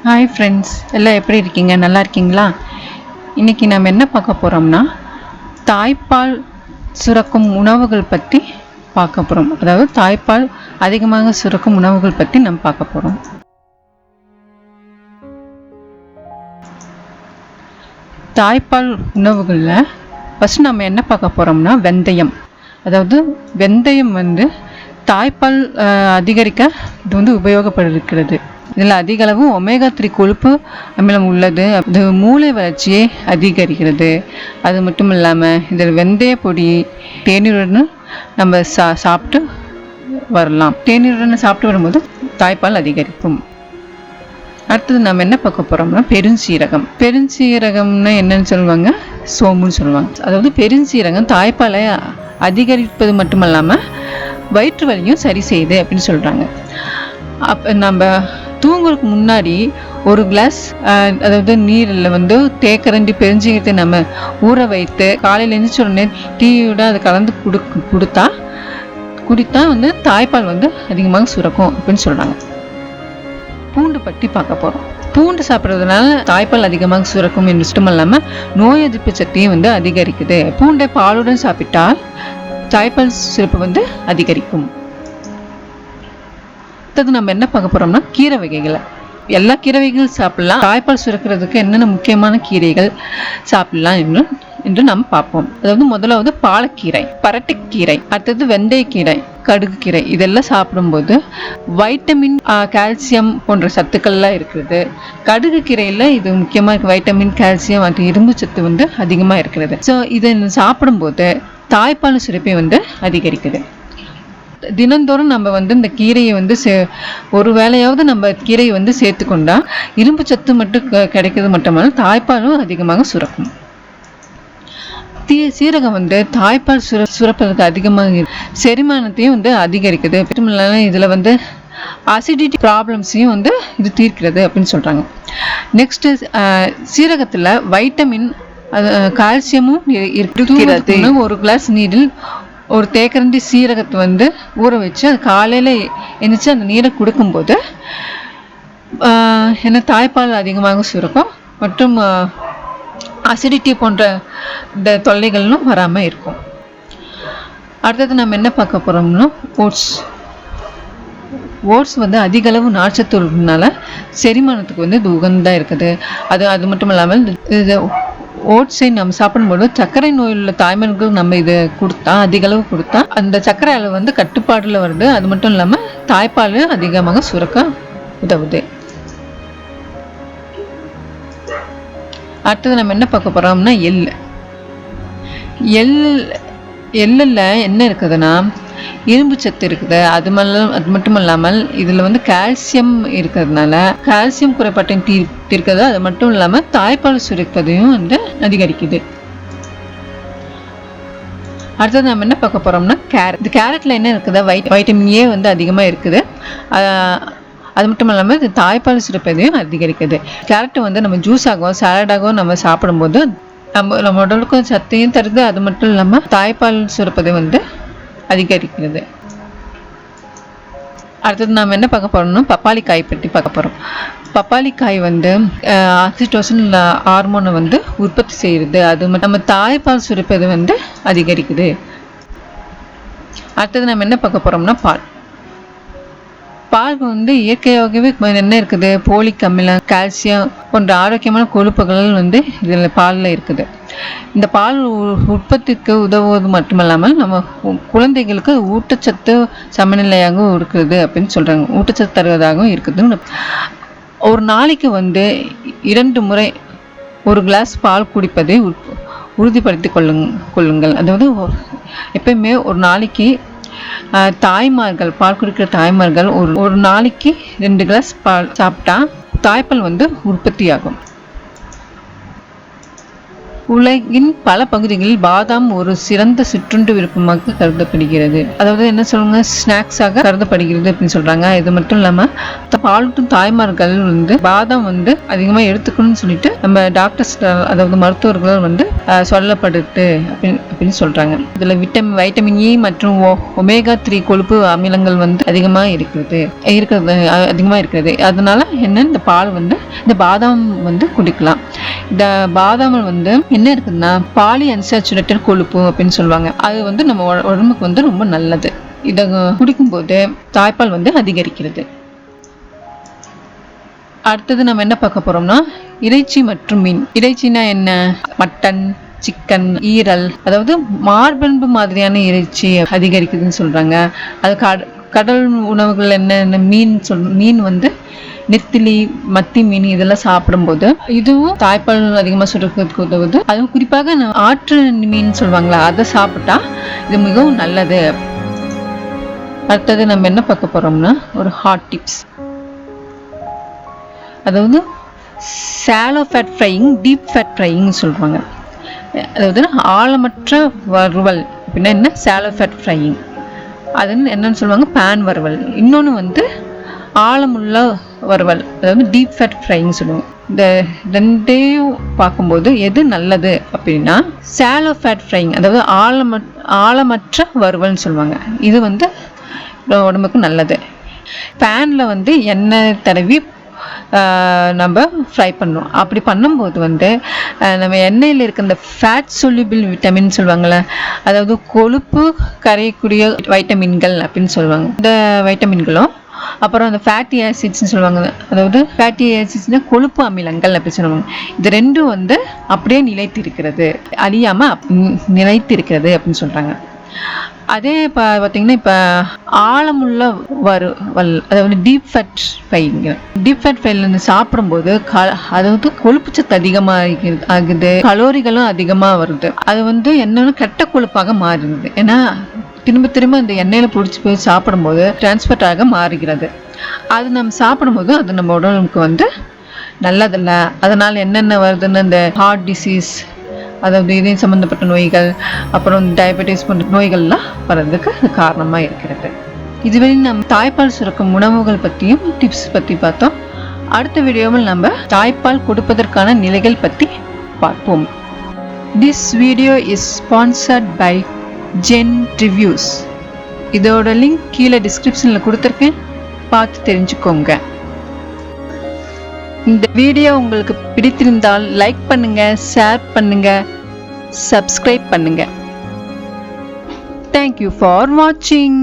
Hi friends, எல்லாம் எப்படி இருக்கீங்க? நல்லா இருக்கீங்களா? இன்றைக்கி நம்ம என்ன பார்க்க போகிறோம்னா, தாய்ப்பால் சுரக்கும் உணவுகள் பற்றி பார்க்க போகிறோம். அதாவது தாய்ப்பால் அதிகமாக சுரக்கும் உணவுகள் பற்றி நம்ம பார்க்க போகிறோம். தாய்ப்பால் உணவுகளில் ஃபஸ்ட்டு நம்ம என்ன பார்க்க போகிறோம்னா, வெந்தயம். அதாவது வெந்தயம் தாய்ப்பால் அதிகரிக்க இது உபயோகப்படுகிறது. இதில் அதிக அளவு ஒமேகா 3 கொழுப்பு அமிலம் உள்ளது. அது மூளை வளர்ச்சியை அதிகரிக்கிறது. அது மட்டும் இல்லாமல் இதில் வெந்தய பொடி தேநீருடன் நம்ம சாப்பிட்டு வரலாம். தேநீருடன் சாப்பிட்டு வரும்போது தாய்ப்பால் அதிகரிக்கும். அடுத்தது நம்ம என்ன பார்க்க போகிறோம்னா, பெருஞ்சீரகம். பெருஞ்சீரகம்னா என்னன்னு சொல்லுவாங்க? சோம்புன்னு சொல்லுவாங்க. அதாவது பெருஞ்சீரகம் தாய்ப்பாலை அதிகரிப்பது மட்டுமல்லாமல் வயிற்று வலியும் சரி செய்யுது அப்படின்னு சொல்கிறாங்க. அப்போ நம்ம தூங்குறதுக்கு முன்னாடி ஒரு கிளாஸ் அதாவது நீரில் தேக்கரண்டி பெருஞ்சீரகத்தை நம்ம ஊற வைத்து காலையில் எழுந்திரிச்ச உடனே டீயோட அதை கலந்து குடித்தா தாய்ப்பால் அதிகமாக சுரக்கும் அப்படின்னு சொல்கிறாங்க. பூண்டு பற்றி பார்க்க போகிறோம். பூண்டு சாப்பிட்றதுனால தாய்ப்பால் அதிகமாக சுரக்கும் என்று மட்டும் இல்லாமல் நோய் எதிர்ப்பு சக்தியும் அதிகரிக்குது. பூண்டை பாலுடன் சாப்பிட்டால் தாய்ப்பால் சுரப்பு அதிகரிக்கும். அடுத்தது நம்ம என்ன பார்க்க போகிறோம்னா, கீரை வகைகளை. எல்லா கீரை வகைகள் சாப்பிடலாம். தாய்ப்பால் சுரக்கிறதுக்கு என்னென்ன முக்கியமான கீரைகள் சாப்பிடலாம் என்று நம்ம பார்ப்போம். அதாவது முதலாவது பாலக்கீரை, பரட்டைக்கீரை, அடுத்தது வெந்தயக்கீரை, கடுகு கீரை. இதெல்லாம் சாப்பிடும்போது வைட்டமின், கால்சியம் போன்ற சத்துக்கள்லாம் இருக்கிறது. கடுகு கீரையில் இது முக்கியமாக இருக்குது. வைட்டமின், கால்சியம் மற்றும் இரும்பு சத்து அதிகமாக இருக்கிறது. ஸோ இதை சாப்பிடும்போது தாய்ப்பால் சுரப்பை அதிகரிக்குது. தினந்தோறும் நம்ம இந்த கீரையை ஒரு வேளையாவது நம்ம கீரையை சேர்த்துக்கொண்டா இரும்பு சத்து மட்டும் கிடைக்கிறது மட்டுமல்ல தாய்ப்பாலும் அதிகமாக சுரக்கும். சீரகம் தாய்ப்பால் சுரப்பதற்கு அதிகமாக செரிமானத்தையும் அதிகரிக்குது. இதில் அசிடிட்டி ப்ராப்ளம்ஸையும் இது தீர்க்கிறது அப்படின்னு சொல்கிறாங்க. நெக்ஸ்ட்டு சீரகத்தில் வைட்டமின், கால்சியமும் இருக்கிறது. ஒரு கிளாஸ் நீரில் ஒரு தேக்கரண்டி சீரகத்தை ஊற வச்சு அது காலையில் எழுந்திரிச்சு அந்த நீரை கொடுக்கும்போது தாய்ப்பால் அதிகமாக சுரக்கும் மற்றும் அசிடிட்டி போன்ற இந்த தொல்லைகளும் வராமல் இருக்கும். அடுத்தது நம்ம என்ன பார்க்க போகிறோம்னா, ஓட்ஸ் அதிக அளவு நார்ச்சத்து உள்ளதுனால செரிமானத்துக்கு இது உகந்ததாக இருக்குது. அது மட்டும் இல்லாமல் இது ஓட்ஸை நம்ம சாப்பிடும்போது சர்க்கரை நோயில் உள்ள தாய்மார்களுக்கு நம்ம இதை அதிக அளவு கொடுத்தா அந்த சர்க்கரை அளவு கட்டுப்பாடில் வருது. அது மட்டும் இல்லாமல் தாய்ப்பால் அதிகமாக சுரக்க உதவுது. அடுத்தது நம்ம என்ன பார்க்க போகிறோம்னா, எள்ளில் என்ன இருக்குதுன்னா இரும்பு சத்து இருக்குது. அது மட்டும் இல்லாமல் இதில் கால்சியம் இருக்கிறதுனால கால்சியம் குறைபாட்டை தீர்க்கிறது. அது மட்டும் இல்லாமல் தாய்ப்பால் சுரப்பதையும் அதிகரிக்குது. அடுத்தது நம்ம என்ன பார்க்க போகிறோம்னா, கேரட். இந்த கேரட்டில் என்ன இருக்குது? வைட்டமின் ஏ அதிகமாக இருக்குது. அது மட்டும் இல்லாமல் இது தாய்ப்பால் சுரப்பதையும் அதிகரிக்குது. கேரட்டை நம்ம ஜூஸாகவும் சாலடாகவும் நம்ம சாப்பிடும்போது நம்ம உடலுக்கும் சத்தையும் தருது. அது மட்டும் இல்லாமல் தாய்ப்பால் சுரப்பதை அதிகரிக்கிறது. அடுத்தது நாம் என்ன பார்க்க போகிறோம்னா, பப்பாளி காய் பற்றி பார்க்க போகிறோம். பப்பாளி காய் ஆக்சிடோசின் ஹார்மோனை உற்பத்தி செய்கிறது. அது நம்ம தாய்ப்பால் சுரப்பது அதிகரிக்குது. அடுத்தது நம்ம என்ன பார்க்க போகிறோம்னா, பால் இயற்கையாகவே என்ன இருக்குது? போலிக் அமிலம், கால்சியம் போன்ற ஆரோக்கியமான கொழுப்புகள் இதில் பாலில் இருக்குது. இந்த பால் உற்பத்திக்கு உதவுவது மட்டுமல்லாமல் நம்ம குழந்தைகளுக்கு ஊட்டச்சத்து சமநிலையாகவும் இருக்குது அப்படின்னு சொல்கிறாங்க. ஊட்டச்சத்து தருவதாகவும் இருக்குது. ஒரு நாளைக்கு 2 முறை ஒரு கிளாஸ் பால் குடிப்பதை உறுதிப்படுத்தி கொள்ளுங்கள். அதாவது எப்பயுமே ஒரு நாளைக்கு தாய்மார்கள், பால் குடிக்கிற தாய்மார்கள் ஒரு நாளைக்கு 2 கிளாஸ் பால் சாப்பிட்டா தாய்ப்பால் உற்பத்தி ஆகும். உலகின் பல பகுதிகளில் பாதாம் ஒரு சிறந்த சிற்றுண்டு விருப்பமாக கருதப்படுகிறது. அதாவது என்ன சொல்லுங்க, ஸ்நாக்ஸாக கருதப்படுகிறது அப்படின்னு சொல்றாங்க. இது மட்டும் இல்லாம பாலூட்டும் தாய்மார்கள் பாதாம் அதிகமாக எடுத்துக்கணும்னு சொல்லிட்டு நம்ம டாக்டர்ஸ், அதாவது மருத்துவர்கள் சொல்லப்படுது அப்படின்னு சொல்றாங்க. இதுல வைட்டமின் இ மற்றும் ஒமேகா 3 கொழுப்பு அமிலங்கள் வந்து அதிகமா இருக்கிறது. அதனால என்ன, இந்த பால் வந்து இந்த பாதாம் வந்து குடிக்கலாம். இந்த பாதாமில் வந்து என்ன இருக்குதுன்னா பாலி அன்சாச்சுரேட்டட் கொழுப்பு அப்படின்னு சொல்லுவாங்க. அது வந்து நம்ம உடம்புக்கு வந்து ரொம்ப நல்லது. இதை குடிக்கும்போது தாய்ப்பால் வந்து அதிகரிக்கிறது. அடுத்தது நம்ம என்ன பார்க்க போறோம்னா இறைச்சி மற்றும் மீன். இறைச்சினா என்ன? மட்டன், சிக்கன், ஈரல், அதாவது மார்பன்பு மாதிரியான இறைச்சி அதிகரிக்குதுன்னு சொல்றாங்க. அது கடல் உணவுகள் என்ன மீன் வந்து நெத்திலி, மத்தி மீன் இதெல்லாம் சாப்பிடும்போது இதுவும் தாய்ப்பால் அதிகமாக சுரக்கிறதுக்கு உதவுது. அதுவும் குறிப்பாக ஆற்று மீன் சொல்லுவாங்களா, அதை சாப்பிட்டா இது மிகவும் நல்லது. அடுத்தது நம்ம என்ன பார்க்க போறோம்னா ஒரு ஹாட் டிப்ஸ். அதாவது shallow fat frying, deep fat frying சொல்லுவாங்க. அதாவது ஆழமற்ற வறுவல் அப்படின்னா என்ன, ஷாலோ ஃபேட் ஃப்ரையிங். அது என்னன்னு சொல்லுவாங்க, பேன் வறுவல். இன்னொன்று வந்து ஆழமுள்ள வறுவல், அதாவது டீப் ஃபேட் ஃப்ரையிங் சொல்லுவாங்க. இந்த ரெண்டையும் பார்க்கும்போது எது நல்லது அப்படின்னா ஷாலோ ஃபேட் ஃப்ரையிங், அதாவது ஆழமற்ற வறுவல்னு சொல்லுவாங்க. இது வந்து உடம்புக்கு நல்லது. பேனில் வந்து எண்ணெய் தடவி நம்ம ஃப்ரை பண்ணணும். அப்படி பண்ணும்போது வந்து நம்ம எண்ணெயில் இருக்க இந்த ஃபேட் சொல்யூபிள் விட்டமின் சொல்லுவாங்கள்ல, அதாவது கொழுப்பு கரையக்கூடிய வைட்டமின்கள் அப்படின்னு சொல்லுவாங்க. இந்த வைட்டமின்களும் அப்புறம் அந்த ஃபேட்டி ஆசிட்ஸ்ன்னு சொல்லுவாங்க. அதாவது ஃபேட்டி ஆசிட்ஸ்னால் கொழுப்பு அமிலங்கள் அப்படி சொல்லுவாங்க. இது ரெண்டும் வந்து அப்படியே நிலைத்திருக்கிறது, அழியாமல் நிலைத்திருக்கிறது அப்படின்னு சொல்கிறாங்க. அதே பார்த்தீங்கன்னா இப்போ ஆழமுள்ள வறுவல், அதாவது டீப் ஃபேட் ஃப்ரைலேருந்து சாப்பிடும்போது அதாவது கொழுப்புச்சத்து அதிகமாக ஆகுது, கலோரிகளும் அதிகமாக வருது. அது வந்து என்னன்னு கெட்ட கொழுப்பாக மாறுது. ஏன்னா திரும்ப இந்த எண்ணெயில் பிடிச்சி போய் சாப்பிடும்போது டிரான்ஸ்ஃபர் ஆக மாறுகிறது. அது நம்ம சாப்பிடும்போது அது நம்ம உடலுக்கு வந்து நல்லதில்லை. அதனால் என்னென்ன வருதுன்னு இந்த ஹார்ட் டிசீஸ், அதாவது இதயம் சம்மந்தப்பட்ட நோய்கள், அப்புறம் டயபெட்டிஸ் போன்ற நோய்கள்லாம் வர்றதுக்கு அது காரணமாக இருக்கிறது. இதுவரை நம்ம தாய்ப்பால் சுரக்கும் உணவுகள் பற்றியும் டிப்ஸ் பற்றி பார்த்தோம். அடுத்த வீடியோவில் நம்ம தாய்ப்பால் கொடுப்பதற்கான நிலைகள் பற்றி பார்ப்போம். This video is sponsored by Genreviews. இதோட லிங்க் கீழே டிஸ்கிரிப்ஷனில் கொடுத்துருக்கேன், பார்த்து தெரிஞ்சுக்கோங்க. இந்த வீடியோ உங்களுக்கு பிடித்திருந்தால் லைக் பண்ணுங்க, ஷேர் பண்ணுங்க, சப்ஸ்கிரைப் பண்ணுங்க. Thank you for watching.